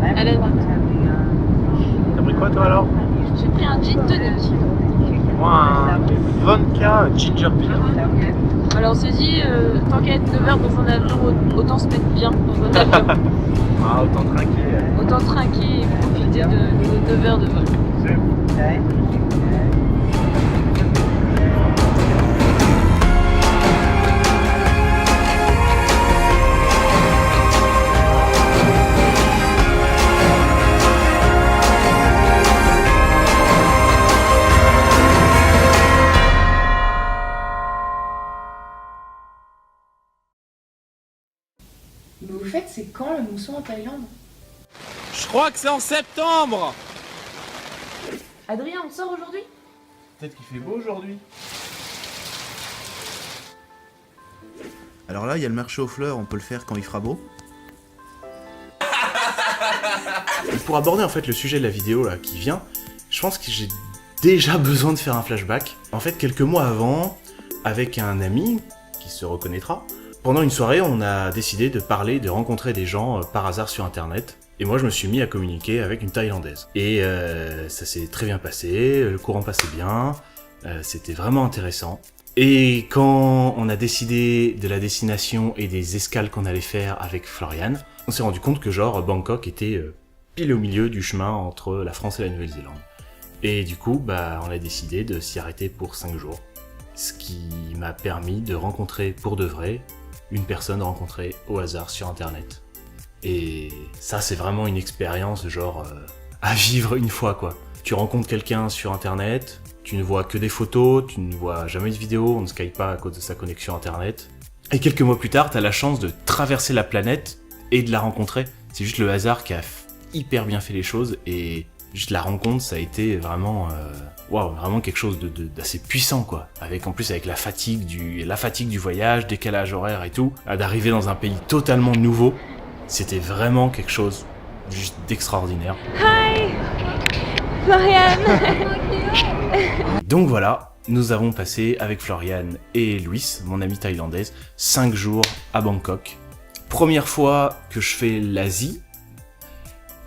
À la droite. T'as pris quoi toi alors? J'ai pris un gin tonic. Moi un vodka ginger beer. Alors on s'est dit, tant qu'à être 9 heures dans un avion, autant se mettre bien dans un avion. Ah autant trinquer. Autant trinquer et profiter de 9 heures de vol. Mais au fait, c'est quand le mousson en Thaïlande? Je crois que c'est en septembre. Adrien, on sort aujourd'hui? Peut-être qu'il fait beau aujourd'hui. Alors là, il y a le marché aux fleurs, on peut le faire quand il fera beau. Pour aborder en fait le sujet de la vidéo là qui vient, je pense que j'ai déjà besoin de faire un flashback. En fait, quelques mois avant, avec un ami qui se reconnaîtra, pendant une soirée, on a décidé de parler, de rencontrer des gens par hasard sur internet. Et moi, je me suis mis à communiquer avec une Thaïlandaise. Et ça s'est très bien passé, le courant passait bien, c'était vraiment intéressant. Et quand on a décidé de la destination et des escales qu'on allait faire avec Florian, on s'est rendu compte que genre Bangkok était pile au milieu du chemin entre la France et la Nouvelle-Zélande. Et du coup, bah, on a décidé de s'y arrêter pour 5 jours. Ce qui m'a permis de rencontrer pour de vrai une personne rencontrée au hasard sur internet. Et ça, c'est vraiment une expérience genre à vivre une fois quoi. Tu rencontres quelqu'un sur internet, tu ne vois que des photos, tu ne vois jamais de vidéos, on ne Skype pas à cause de sa connexion internet. Et quelques mois plus tard, t'as la chance de traverser la planète et de la rencontrer. C'est juste le hasard qui a hyper bien fait les choses et juste la rencontre, ça a été vraiment, vraiment quelque chose d'assez puissant quoi. En plus avec la fatigue du voyage, décalage horaire et tout, d'arriver dans un pays totalement nouveau, c'était vraiment quelque chose juste d'extraordinaire. Hi Florian. Donc voilà, nous avons passé avec Florian et Louis, mon amie thaïlandaise, 5 jours à Bangkok. Première fois que je fais l'Asie,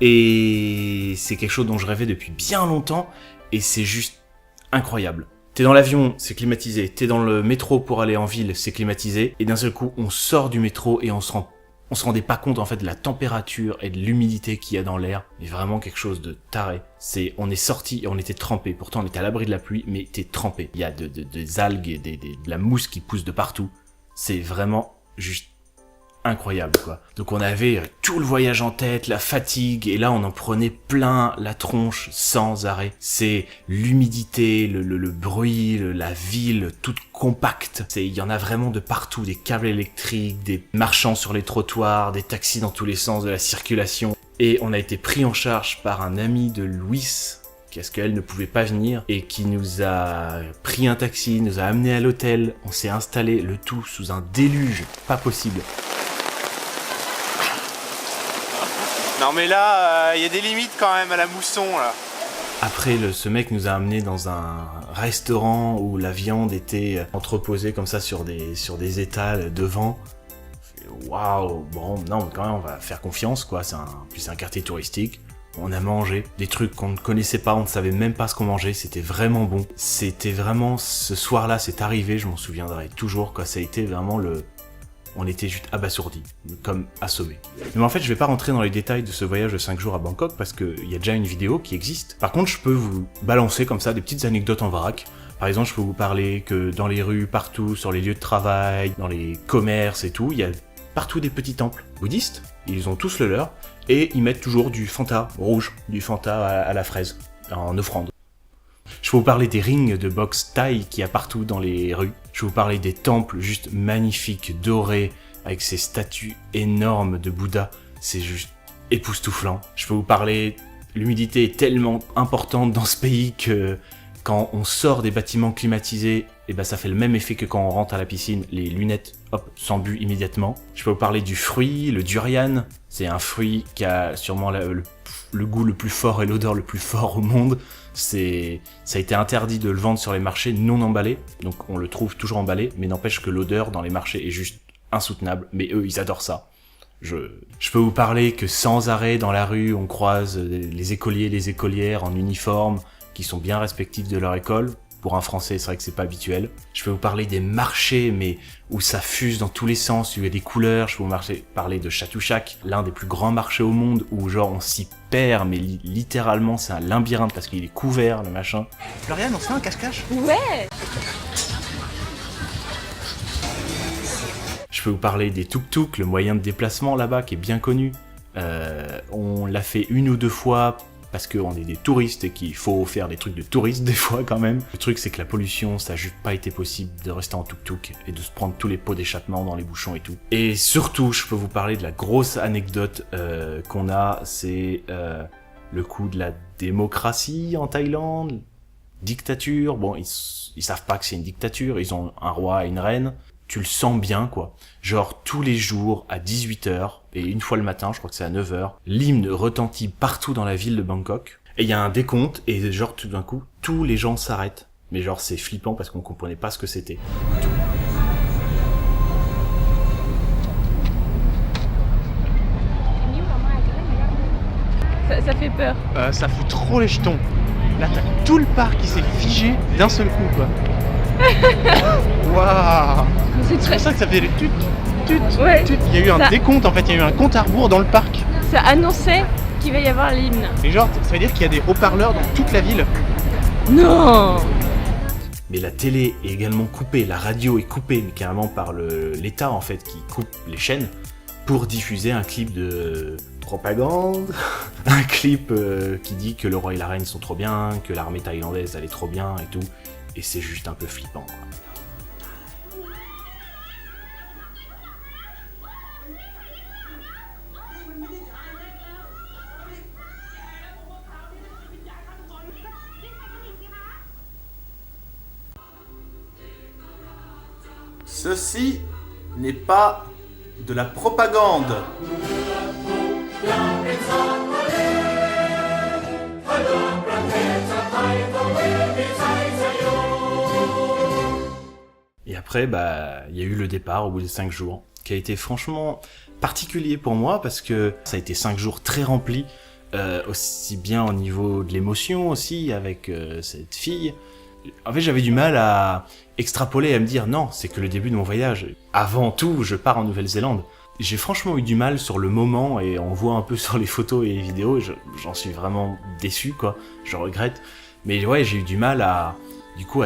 et c'est quelque chose dont je rêvais depuis bien longtemps, et c'est juste incroyable. T'es dans l'avion, c'est climatisé, t'es dans le métro pour aller en ville, c'est climatisé, et d'un seul coup, on sort du métro et on se rendait pas compte en fait de la température et de l'humidité qu'il y a dans l'air, mais vraiment quelque chose de taré. On est sorti et on était trempé. Pourtant on était à l'abri de la pluie, mais t'es trempé. Il y a des algues et de la mousse qui pousse de partout. C'est vraiment juste incroyable quoi. Donc on avait tout le voyage en tête, la fatigue, et là on en prenait plein la tronche sans arrêt. C'est l'humidité, le bruit, la ville toute compacte. Il y en a vraiment de partout, des câbles électriques, des marchands sur les trottoirs, des taxis dans tous les sens de la circulation. Et on a été pris en charge par un ami de Louis, parce qu'elle ne pouvait pas venir, et qui nous a pris un taxi, nous a amené à l'hôtel. On s'est installé, le tout sous un déluge, pas possible. Non mais là, y a des limites quand même à la mousson là. Après, ce mec nous a amené dans un restaurant où la viande était entreposée comme ça sur des étals devant. Waouh, bon, non, quand même, on va faire confiance, quoi. C'est un quartier touristique. On a mangé des trucs qu'on ne connaissait pas, on ne savait même pas ce qu'on mangeait. C'était vraiment bon. C'était vraiment, ce soir-là, c'est arrivé, je m'en souviendrai toujours, quoi. Ça a été vraiment on était juste abasourdis, comme assommés. Mais en fait, je vais pas rentrer dans les détails de ce voyage de 5 jours à Bangkok parce qu'il y a déjà une vidéo qui existe. Par contre, je peux vous balancer comme ça des petites anecdotes en vrac. Par exemple, je peux vous parler que dans les rues, partout, sur les lieux de travail, dans les commerces et tout, il y a partout des petits temples bouddhistes. Ils ont tous le leur et ils mettent toujours du Fanta rouge, du Fanta à la fraise, en offrande. Je peux vous parler des rings de boxe thaï qu'il y a partout dans les rues. Je vais vous parler des temples juste magnifiques, dorés, avec ces statues énormes de Bouddha. C'est juste époustouflant. Je peux vous parler... L'humidité est tellement importante dans ce pays que quand on sort des bâtiments climatisés, et ben ça fait le même effet que quand on rentre à la piscine. Les lunettes, hop, s'embuent immédiatement. Je peux vous parler du fruit, le durian. C'est un fruit qui a sûrement le goût le plus fort et l'odeur le plus fort au monde. Ça a été interdit de le vendre sur les marchés non emballés, donc on le trouve toujours emballé, mais n'empêche que l'odeur dans les marchés est juste insoutenable, mais eux ils adorent ça. Je peux vous parler que sans arrêt dans la rue, on croise les écoliers et les écolières en uniforme qui sont bien respectifs de leur école. Pour un Français, c'est vrai que c'est pas habituel. Je peux vous parler des marchés, mais où ça fuse dans tous les sens, où il y a des couleurs. Je peux vous parler de Chatuchak, l'un des plus grands marchés au monde, où genre on s'y perd, mais littéralement c'est un labyrinthe parce qu'il est couvert, le machin. Florian, on se fait un cache-cache? Ouais. Je peux vous parler des tuk-tuk, le moyen de déplacement là-bas qui est bien connu. On l'a fait 1 ou 2 fois parce qu'on est des touristes et qu'il faut faire des trucs de touristes des fois quand même. Le truc c'est que la pollution, ça n'a juste pas été possible de rester en tuk-tuk et de se prendre tous les pots d'échappement dans les bouchons et tout. Et surtout, je peux vous parler de la grosse anecdote qu'on a, c'est le coup de la démocratie en Thaïlande, dictature. Bon, ils savent pas que c'est une dictature, ils ont un roi et une reine. Tu le sens bien, quoi. Genre, tous les jours, à 18h, et une fois le matin, je crois que c'est à 9h, l'hymne retentit partout dans la ville de Bangkok. Et il y a un décompte, et genre, tout d'un coup, tous les gens s'arrêtent. Mais genre, c'est flippant parce qu'on comprenait pas ce que c'était. Ça fait peur. Ça fout trop les jetons. Là, t'as tout le parc qui s'est figé d'un seul coup, quoi. Waouh! C'est C'est pour ça que ça fait des tut. Ouais. Il y a eu un décompte, en fait, il y a eu un compte à rebours dans le parc. Ça annonçait qu'il va y avoir l'hymne. Et genre, ça veut dire qu'il y a des haut-parleurs dans toute la ville. Non. Mais la télé est également coupée, la radio est coupée, mais carrément par l'État, en fait, qui coupe les chaînes pour diffuser un clip de propagande, un clip qui dit que le roi et la reine sont trop bien, que l'armée thaïlandaise elle est trop bien et tout, et c'est juste un peu flippant, quoi. Ceci n'est pas de la propagande. Et après, il y a eu le départ au bout des 5 jours, qui a été franchement particulier pour moi parce que ça a été 5 jours très remplis, aussi bien au niveau de l'émotion aussi avec cette fille. En fait, j'avais du mal à extrapoler, à me dire non, c'est que le début de mon voyage. Avant tout, je pars en Nouvelle-Zélande. J'ai franchement eu du mal sur le moment et on voit un peu sur les photos et les vidéos, j'en suis vraiment déçu, quoi. Je regrette. Mais ouais, j'ai eu du mal à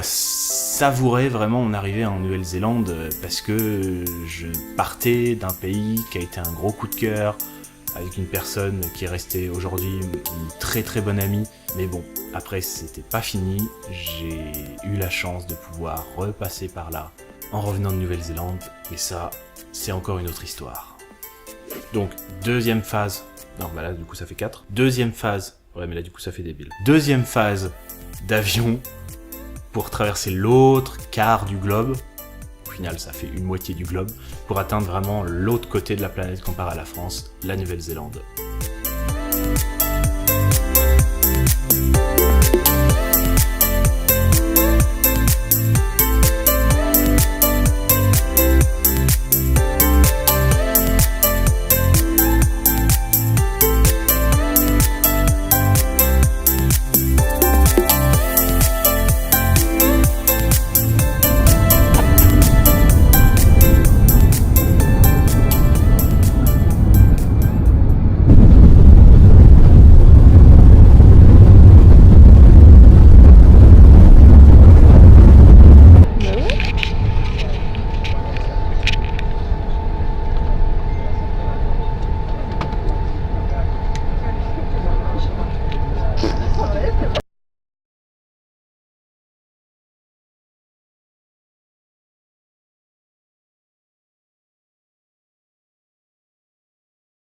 savourer vraiment mon arrivée en Nouvelle-Zélande parce que je partais d'un pays qui a été un gros coup de cœur, avec une personne qui est restée aujourd'hui une très très bonne amie. Mais bon, après c'était pas fini, j'ai eu la chance de pouvoir repasser par là en revenant de Nouvelle-Zélande, et ça, c'est encore une autre histoire. Donc, deuxième phase, non bah là du coup ça fait 4. Deuxième phase, ouais mais là du coup ça fait débile. Deuxième phase d'avion pour traverser l'autre quart du globe. Au final, ça fait une moitié du globe, pour atteindre vraiment l'autre côté de la planète comparé à la France, la Nouvelle-Zélande.